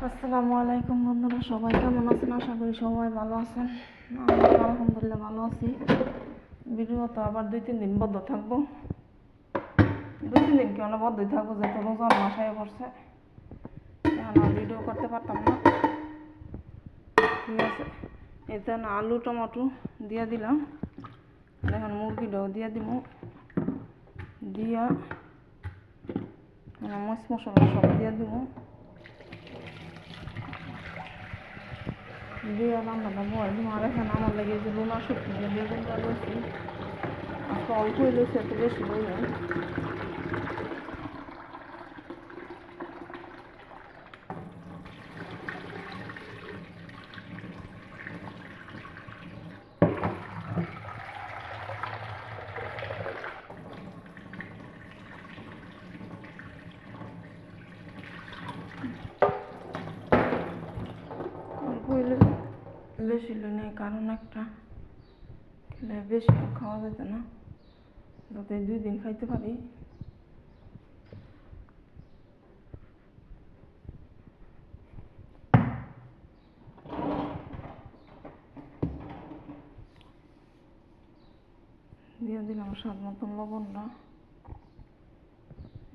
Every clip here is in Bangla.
আসসালামু আলাইকুম বন্ধুরা, সবাই কেমন আছেন? আশা করি সবাই ভালো আছেন। আমি আলহামদুলিল্লাহ ভালো আছি। ভিডিও তো আবার 2-3 দিন বন্ধ থাকবো। 2-3 দিন কেন বন্ধই থাকবো, যেহেতু রোজার মাস হয়ে পড়ছে। এখন আর ভিডিও করতে পারতাম না। ঠিক আছে, এতে না আলু টমেটো দিয়ে দিলাম। এখন মুরগিটাও দিয়ে দিব, দিয়া মরিচ মশলা সব দিয়ে দিব, দিয়ে রান্নাটা বয় দিব। আর এখানে আমার লাগে যে লোনা শুক্তি দিয়ে বেগুনটা লইছি, আজকে অল্পই লইছি, এত বেশি লই নাই। বেশি লই নাই, কারণ একটা খেলে বেশি খাওয়া যেত না, যাতে 2 দিন খাইতে পারি। দিয়ে দিলাম স্বাদ মতন লবণটা,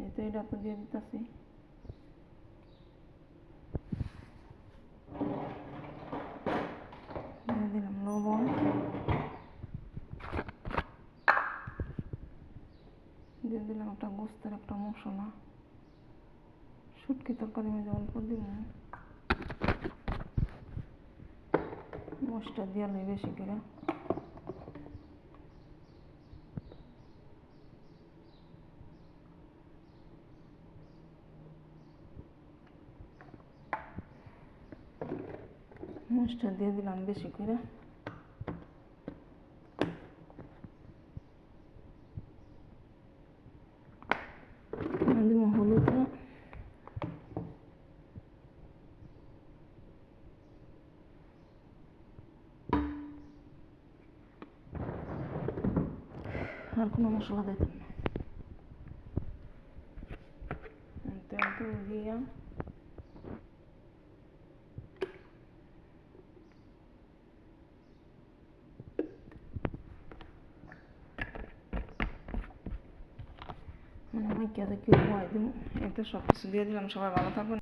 এই তো এটা তো দিয়ে দিতেছি। দিয়ে দিলাম লবণ, দিয়ে দিলাম একটা গোস্তের একটা মশলা, শুটকি তরকারি মধ্যে অল্প দিব, মশলা দিয়ে লই বেশি করে। মশলা দিয়ে দিলাম বেশি করে। দিব হলুদটা, আর কোনো মশলা দিতাম না। তেল দিয়া মাইকা দিয়ে কেউ ভয় দিব। এতে সব কিছু দিয়ে দিলাম। সবাই ভালো থাকবেন।